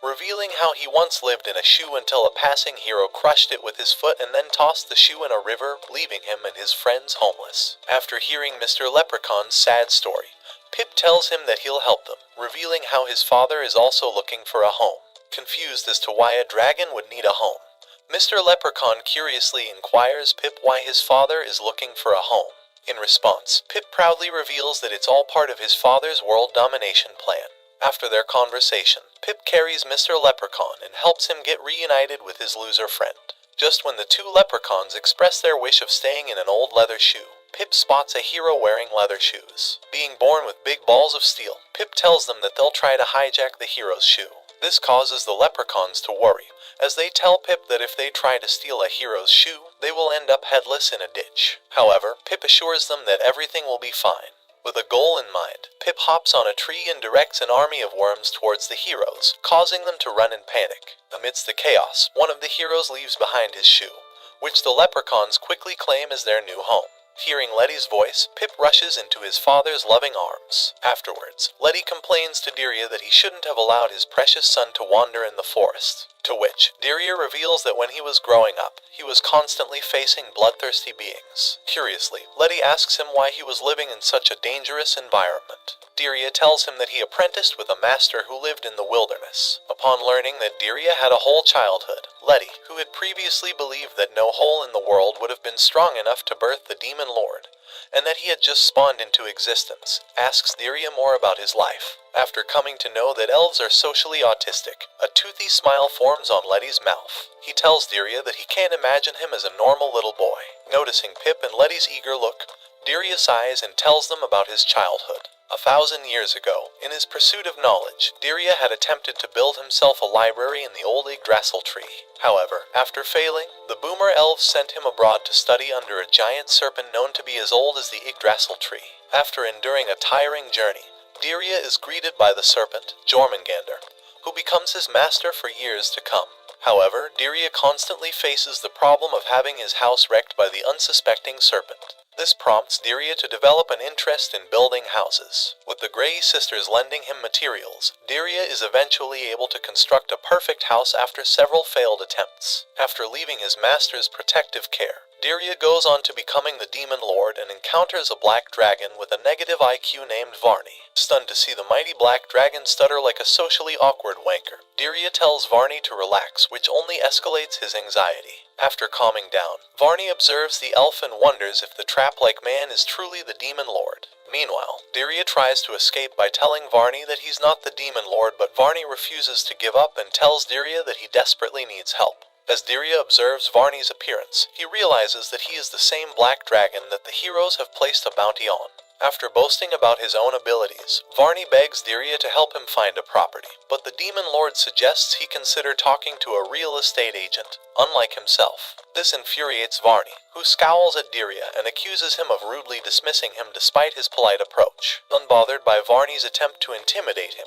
revealing how he once lived in a shoe until a passing hero crushed it with his foot and then tossed the shoe in a river, leaving him and his friends homeless. After hearing Mr. Leprechaun's sad story, Pip tells him that he'll help them, revealing how his father is also looking for a home. Confused as to why a dragon would need a home, Mr. Leprechaun curiously inquires Pip why his father is looking for a home. In response, Pip proudly reveals that it's all part of his father's world domination plan. After their conversation, Pip carries Mr. Leprechaun and helps him get reunited with his loser friend. Just when the two leprechauns express their wish of staying in an old leather shoe, Pip spots a hero wearing leather shoes. Being born with big balls of steel, Pip tells them that they'll try to hijack the hero's shoe. This causes the leprechauns to worry, as they tell Pip that if they try to steal a hero's shoe, they will end up headless in a ditch. However, Pip assures them that everything will be fine. With a goal in mind, Pip hops on a tree and directs an army of worms towards the heroes, causing them to run in panic. Amidst the chaos, one of the heroes leaves behind his shoe, which the leprechauns quickly claim as their new home. Hearing Letty's voice, Pip rushes into his father's loving arms. Afterwards, Letty complains to Dirya that he shouldn't have allowed his precious son to wander in the forest, to which Dirya reveals that when he was growing up, he was constantly facing bloodthirsty beings. Curiously, Letty asks him why he was living in such a dangerous environment. Dirya tells him that he apprenticed with a master who lived in the wilderness. Upon learning that Dirya had a whole childhood, Letty, who had previously believed that no hole in the world would have been strong enough to birth the demon lord, and that he had just spawned into existence, asks Dirya more about his life. After coming to know that elves are socially autistic, a toothy smile forms on Letty's mouth. He tells Dirya that he can't imagine him as a normal little boy. Noticing Pip and Letty's eager look, Dirya sighs and tells them about his childhood. 1,000 years ago, in his pursuit of knowledge, Dirya had attempted to build himself a library in the old Yggdrasil tree. However, after failing, the boomer elves sent him abroad to study under a giant serpent known to be as old as the Yggdrasil tree. After enduring a tiring journey, Dirya is greeted by the serpent, Jormungandr, who becomes his master for years to come. However, Dirya constantly faces the problem of having his house wrecked by the unsuspecting serpent. This prompts Dirya to develop an interest in building houses. With the Grey sisters lending him materials, Dirya is eventually able to construct a perfect house after several failed attempts. After leaving his master's protective care, Dirya goes on to becoming the Demon Lord and encounters a black dragon with a negative IQ named Varney. Stunned to see the mighty black dragon stutter like a socially awkward wanker, Dirya tells Varney to relax, which only escalates his anxiety. After calming down, Varney observes the elf and wonders if the trap-like man is truly the Demon Lord. Meanwhile, Dirya tries to escape by telling Varney that he's not the Demon Lord, but Varney refuses to give up and tells Dirya that he desperately needs help. As Dirya observes Varney's appearance, he realizes that he is the same black dragon that the heroes have placed a bounty on. After boasting about his own abilities, Varney begs Dirya to help him find a property, but the Demon Lord suggests he consider talking to a real estate agent, unlike himself. This infuriates Varney, who scowls at Dirya and accuses him of rudely dismissing him despite his polite approach. Unbothered by Varney's attempt to intimidate him,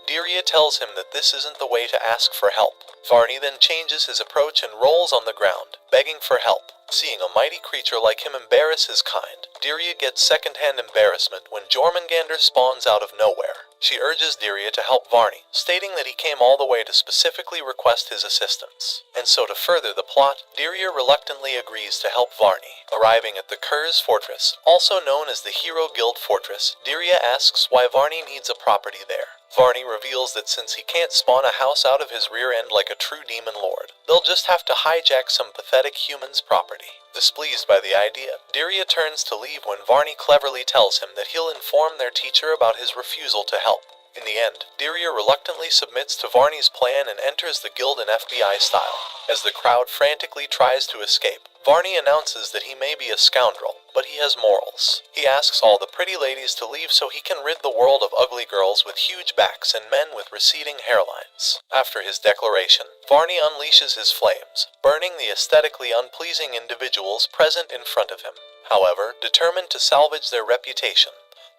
Dirya tells him that this isn't the way to ask for help. Varney then changes his approach and rolls on the ground, begging for help. Seeing a mighty creature like him embarrass his kind, Dirya gets second-hand embarrassment when Jormungandr spawns out of nowhere. She urges Dirya to help Varney, stating that he came all the way to specifically request his assistance. And so to further the plot, Dirya reluctantly agrees to help Varney. Arriving at the Kur's Fortress, also known as the Hero Guild Fortress, Dirya asks why Varney needs a property there. Varney reveals that since he can't spawn a house out of his rear end like a true demon lord, they'll just have to hijack some pathetic human's property. Displeased by the idea, Dirya turns to leave when Varney cleverly tells him that he'll inform their teacher about his refusal to help. In the end, Dirya reluctantly submits to Varney's plan and enters the guild in FBI style. As the crowd frantically tries to escape, Varney announces that he may be a scoundrel, but he has morals. He asks all the pretty ladies to leave so he can rid the world of ugly girls with huge backs and men with receding hairlines. After his declaration, Varney unleashes his flames, burning the aesthetically unpleasing individuals present in front of him. However, determined to salvage their reputation,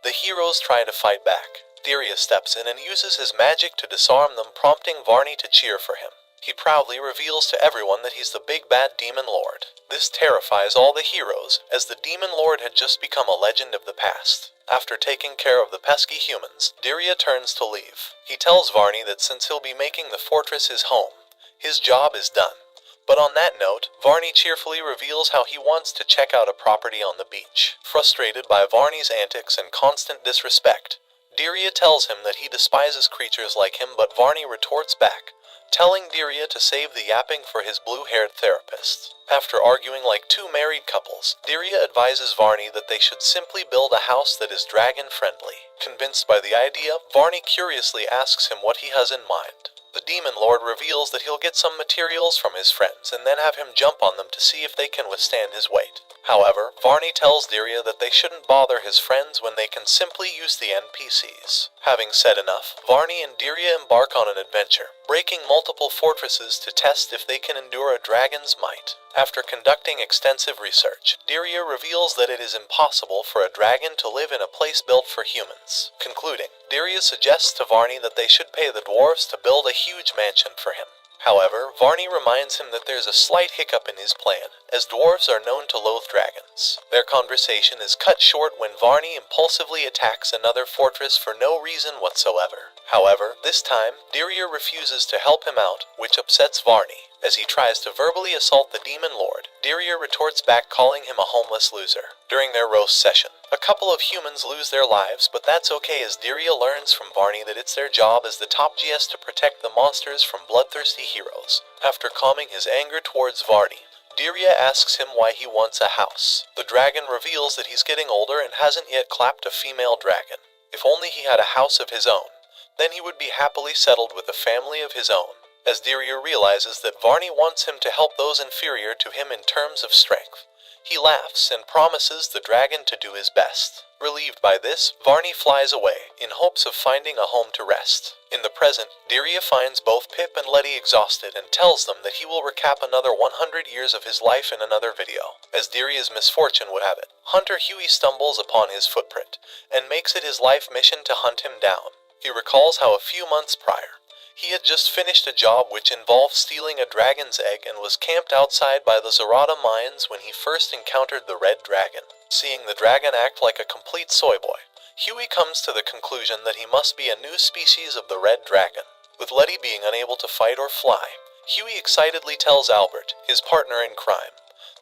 the heroes try to fight back. Dirya steps in and uses his magic to disarm them, prompting Varney to cheer for him. He proudly reveals to everyone that he's the big bad Demon Lord. This terrifies all the heroes, as the Demon Lord had just become a legend of the past. After taking care of the pesky humans, Dirya turns to leave. He tells Varney that since he'll be making the fortress his home, his job is done. But on that note, Varney cheerfully reveals how he wants to check out a property on the beach. Frustrated by Varney's antics and constant disrespect, Dirya tells him that he despises creatures like him, but Varney retorts back, telling Dirya to save the yapping for his blue-haired therapist. After arguing like two married couples, Dirya advises Varney that they should simply build a house that is dragon-friendly. Convinced by the idea, Varney curiously asks him what he has in mind. The Demon Lord reveals that he'll get some materials from his friends and then have him jump on them to see if they can withstand his weight. However, Varney tells Dirya that they shouldn't bother his friends when they can simply use the NPCs. Having said enough, Varney and Dirya embark on an adventure, breaking multiple fortresses to test if they can endure a dragon's might. After conducting extensive research, Dirya reveals that it is impossible for a dragon to live in a place built for humans. Concluding, Dirya suggests to Varney that they should pay the dwarves to build a huge mansion for him. However, Varney reminds him that there's a slight hiccup in his plan, as dwarves are known to loathe dragons. Their conversation is cut short when Varney impulsively attacks another fortress for no reason whatsoever. However, this time, Dirya refuses to help him out, which upsets Varney. As he tries to verbally assault the Demon Lord, Dirya retorts back, calling him a homeless loser. During their roast session, a couple of humans lose their lives, but that's okay as Dirya learns from Varney that it's their job as the top GS to protect the monsters from bloodthirsty heroes. After calming his anger towards Varney, Dirya asks him why he wants a house. The dragon reveals that he's getting older and hasn't yet clapped a female dragon. If only he had a house of his own, then he would be happily settled with a family of his own. As Dirya realizes that Varney wants him to help those inferior to him in terms of strength, he laughs and promises the dragon to do his best. Relieved by this, Varney flies away, in hopes of finding a home to rest. In the present, Dirya finds both Pip and Letty exhausted and tells them that he will recap another 100 years of his life in another video. As Dirya's misfortune would have it, Hunter Huey stumbles upon his footprint, and makes it his life mission to hunt him down. He recalls how a few months prior, he had just finished a job which involved stealing a dragon's egg and was camped outside by the Zarada mines when he first encountered the red dragon. Seeing the dragon act like a complete soy boy, Huey comes to the conclusion that he must be a new species of the red dragon. With Letty being unable to fight or fly, Huey excitedly tells Albert, his partner in crime,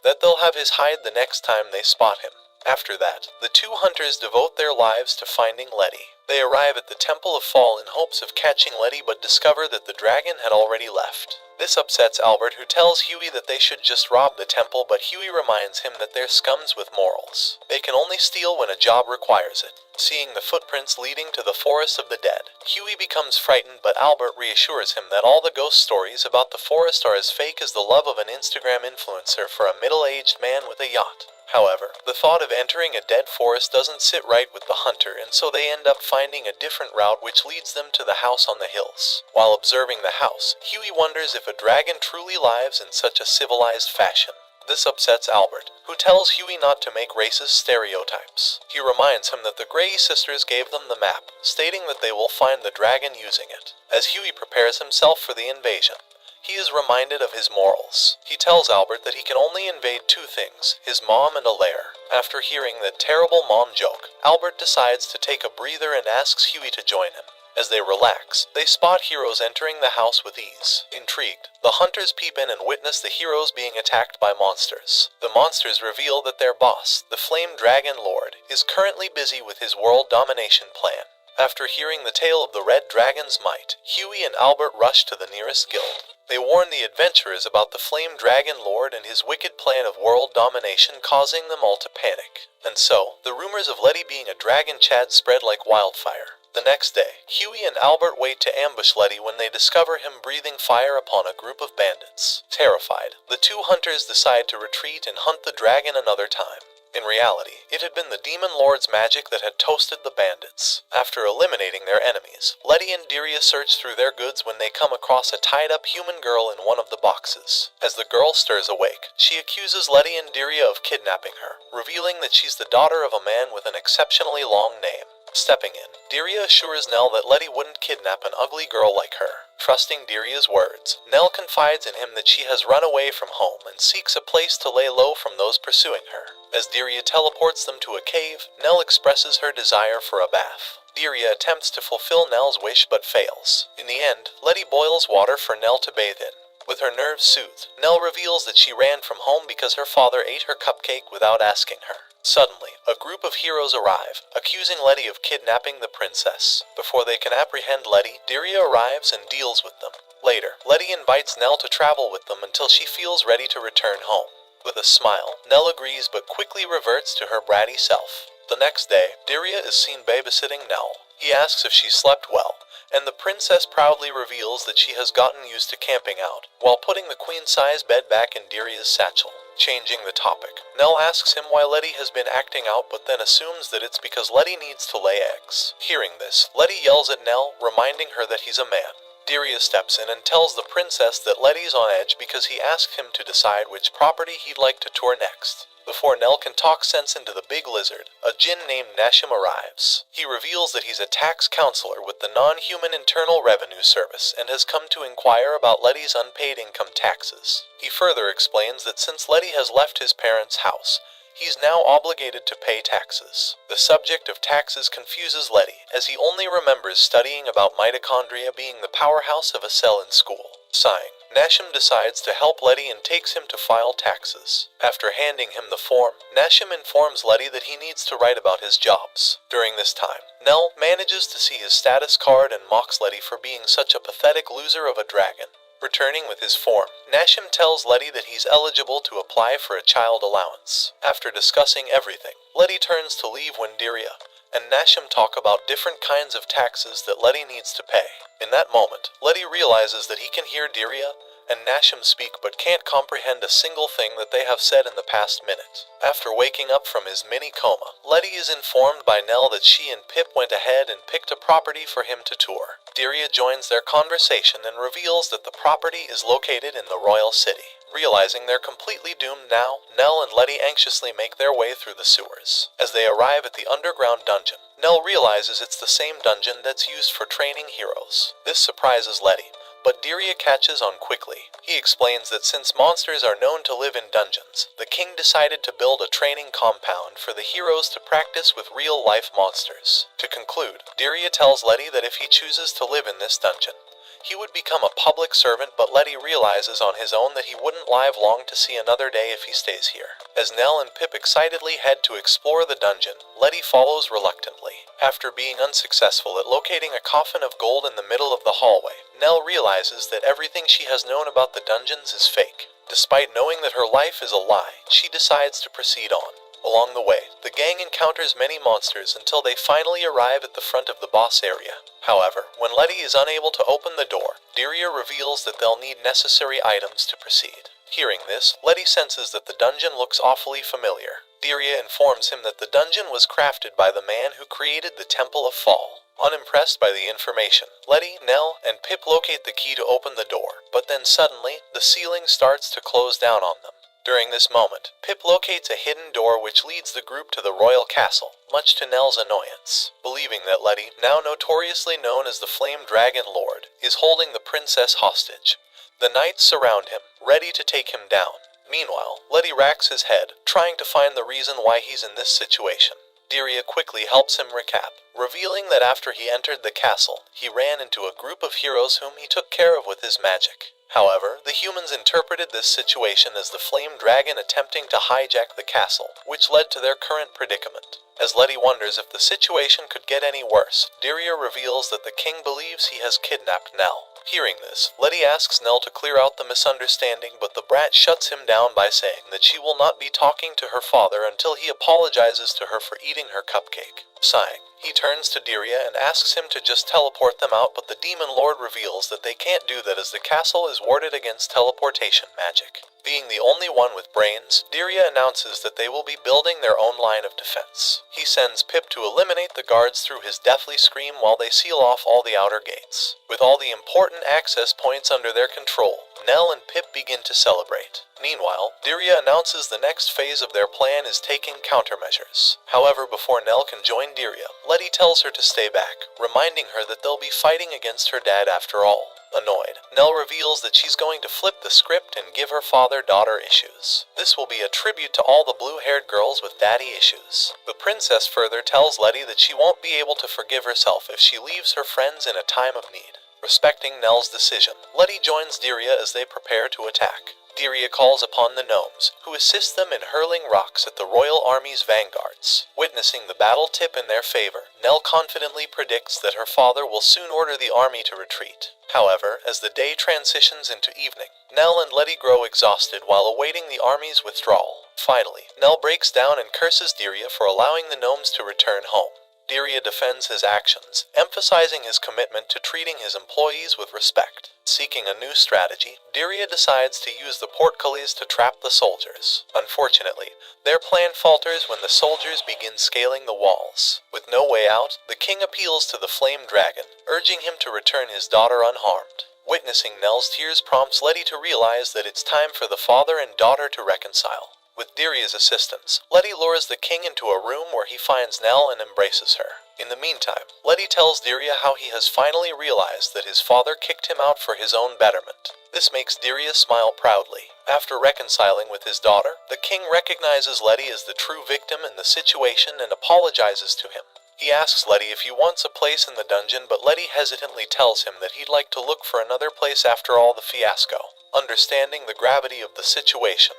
that they'll have his hide the next time they spot him. After that, the two hunters devote their lives to finding Letty. They arrive at the Temple of Fall in hopes of catching Letty, but discover that the dragon had already left. This upsets Albert, who tells Huey that they should just rob the temple, but Huey reminds him that they're scums with morals. They can only steal when a job requires it. Seeing the footprints leading to the Forest of the Dead, Huey becomes frightened, but Albert reassures him that all the ghost stories about the forest are as fake as the love of an Instagram influencer for a middle-aged man with a yacht. However, the thought of entering a dead forest doesn't sit right with the hunter, and so they end up finding a different route which leads them to the house on the hills. While observing the house, Huey wonders if a dragon truly lives in such a civilized fashion. This upsets Albert, who tells Huey not to make racist stereotypes. He reminds him that the Grey sisters gave them the map, stating that they will find the dragon using it. As Huey prepares himself for the invasion, he is reminded of his morals. He tells Albert that he can only invade two things, his mom and a lair. After hearing that terrible mom joke, Albert decides to take a breather and asks Huey to join him. As they relax, they spot heroes entering the house with ease. Intrigued, the hunters peep in and witness the heroes being attacked by monsters. The monsters reveal that their boss, the Flame Dragon Lord, is currently busy with his world domination plan. After hearing the tale of the Red Dragon's might, Huey and Albert rush to the nearest guild. They warn the adventurers about the Flame Dragon Lord and his wicked plan of world domination, causing them all to panic. And so, the rumors of Letty being a dragon Chad spread like wildfire. The next day, Huey and Albert wait to ambush Letty when they discover him breathing fire upon a group of bandits. Terrified, the two hunters decide to retreat and hunt the dragon another time. In reality, it had been the Demon Lord's magic that had toasted the bandits. After eliminating their enemies, Letty and Dirya search through their goods when they come across a tied-up human girl in one of the boxes. As the girl stirs awake, she accuses Letty and Dirya of kidnapping her, revealing that she's the daughter of a man with an exceptionally long name. Stepping in, Diria assures Nell that Letty wouldn't kidnap an ugly girl like her. Trusting Diria's words, Nell confides in him that she has run away from home and seeks a place to lay low from those pursuing her. As Diria teleports them to a cave, Nell expresses her desire for a bath. Diria attempts to fulfill Nell's wish but fails. In the end, Letty boils water for Nell to bathe in. With her nerves soothed, Nell reveals that she ran from home because her father ate her cupcake without asking her. Suddenly, a group of heroes arrive, accusing Letty of kidnapping the princess. Before they can apprehend Letty, Diria arrives and deals with them. Later, Letty invites Nell to travel with them until she feels ready to return home. With a smile, Nell agrees but quickly reverts to her bratty self. The next day, Diria is seen babysitting Nell. He asks if she slept well, and the princess proudly reveals that she has gotten used to camping out, while putting the queen-size bed back in Diria's satchel. Changing the topic, Nell asks him why Letty has been acting out but then assumes that it's because Letty needs to lay eggs. Hearing this, Letty yells at Nell, reminding her that he's a man. Diria steps in and tells the princess that Letty's on edge because he asked him to decide which property he'd like to tour next. Before Nell can talk sense into the big lizard, a djinn named Nashim arrives. He reveals that he's a tax counselor with the Non-Human Internal Revenue Service and has come to inquire about Letty's unpaid income taxes. He further explains that since Letty has left his parents' house, he's now obligated to pay taxes. The subject of taxes confuses Letty, as he only remembers studying about mitochondria being the powerhouse of a cell in school. Sighing, Nashim decides to help Letty and takes him to file taxes. After handing him the form, Nashim informs Letty that he needs to write about his jobs. During this time, Nell manages to see his status card and mocks Letty for being such a pathetic loser of a dragon. Returning with his form, Nashim tells Letty that he's eligible to apply for a child allowance. After discussing everything, Letty turns to leave when Diria and Nashim talk about different kinds of taxes that Letty needs to pay. In that moment, Letty realizes that he can hear Diria and Nashim speak but can't comprehend a single thing that they have said in the past minute. After waking up from his mini coma, Letty is informed by Nell that she and Pip went ahead and picked a property for him to tour. Diria joins their conversation and reveals that the property is located in the royal city. Realizing they're completely doomed now, Nell and Letty anxiously make their way through the sewers. As they arrive at the underground dungeon, Nell realizes it's the same dungeon that's used for training heroes. This surprises Letty, but Diria catches on quickly. He explains that since monsters are known to live in dungeons, the king decided to build a training compound for the heroes to practice with real-life monsters. To conclude, Diria tells Letty that if he chooses to live in this dungeon, he would become a public servant, but Letty realizes on his own that he wouldn't live long to see another day if he stays here. As Nell and Pip excitedly head to explore the dungeon, Letty follows reluctantly. After being unsuccessful at locating a coffin of gold in the middle of the hallway, Nell realizes that everything she has known about the dungeons is fake. Despite knowing that her life is a lie, she decides to proceed on. Along the way, the gang encounters many monsters until they finally arrive at the front of the boss area. However, when Letty is unable to open the door, Diria reveals that they'll need necessary items to proceed. Hearing this, Letty senses that the dungeon looks awfully familiar. Diria informs him that the dungeon was crafted by the man who created the Temple of Fall. Unimpressed by the information, Letty, Nell, and Pip locate the key to open the door, but then suddenly, the ceiling starts to close down on them. During this moment, Pip locates a hidden door which leads the group to the royal castle, much to Nell's annoyance. Believing that Letty, now notoriously known as the Flame Dragon Lord, is holding the princess hostage, the knights surround him, ready to take him down. Meanwhile, Letty racks his head, trying to find the reason why he's in this situation. Diria quickly helps him recap, revealing that after he entered the castle, he ran into a group of heroes whom he took care of with his magic. However, the humans interpreted this situation as the flame dragon attempting to hijack the castle, which led to their current predicament. As Letty wonders if the situation could get any worse, Diria reveals that the king believes he has kidnapped Nell. Hearing this, Letty asks Nell to clear out the misunderstanding, but the brat shuts him down by saying that she will not be talking to her father until he apologizes to her for eating her cupcake. Sighing, he turns to Diria and asks him to just teleport them out, but the demon lord reveals that they can't do that as the castle is warded against teleportation magic. Being the only one with brains, Diria announces that they will be building their own line of defense. He sends Pip to eliminate the guards through his deathly scream while they seal off all the outer gates. With all the important access points under their control, Nell and Pip begin to celebrate. Meanwhile, Dirya announces the next phase of their plan is taking countermeasures. However, before Nell can join Dirya, Letty tells her to stay back, reminding her that they'll be fighting against her dad after all. Annoyed, Nell reveals that she's going to flip the script and give her father-daughter issues. This will be a tribute to all the blue-haired girls with daddy issues. The princess further tells Letty that she won't be able to forgive herself if she leaves her friends in a time of need. Respecting Nell's decision, Letty joins Dirya as they prepare to attack. Dirya calls upon the gnomes, who assist them in hurling rocks at the royal army's vanguards. Witnessing the battle tip in their favor, Nell confidently predicts that her father will soon order the army to retreat. However, as the day transitions into evening, Nell and Letty grow exhausted while awaiting the army's withdrawal. Finally, Nell breaks down and curses Dirya for allowing the gnomes to return home. Dirya defends his actions, emphasizing his commitment to treating his employees with respect. Seeking a new strategy, Dirya decides to use the portcullis to trap the soldiers. Unfortunately, their plan falters when the soldiers begin scaling the walls. With no way out, the king appeals to the flame dragon, urging him to return his daughter unharmed. Witnessing Nell's tears prompts Letty to realize that it's time for the father and daughter to reconcile. With Dirya's assistance, Letty lures the king into a room where he finds Nell and embraces her. In the meantime, Letty tells Dirya how he has finally realized that his father kicked him out for his own betterment. This makes Dirya smile proudly. After reconciling with his daughter, the king recognizes Letty as the true victim in the situation and apologizes to him. He asks Letty if he wants a place in the dungeon, but Letty hesitantly tells him that he'd like to look for another place after all the fiasco. Understanding the gravity of the situation,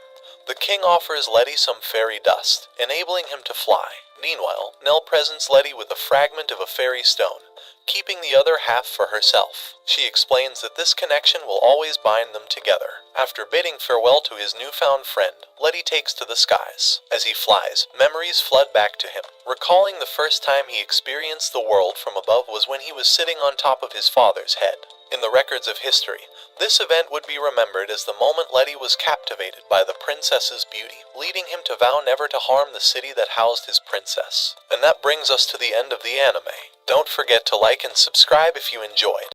the king offers Letty some fairy dust, enabling him to fly. Meanwhile, Nell presents Letty with a fragment of a fairy stone, keeping the other half for herself. She explains that this connection will always bind them together. After bidding farewell to his newfound friend, Letty takes to the skies. As he flies, memories flood back to him. Recalling the first time he experienced the world from above was when he was sitting on top of his father's head. In the records of history, this event would be remembered as the moment Letty was captivated by the princess's beauty, leading him to vow never to harm the city that housed his princess. And that brings us to the end of the anime. Don't forget to like and subscribe if you enjoyed.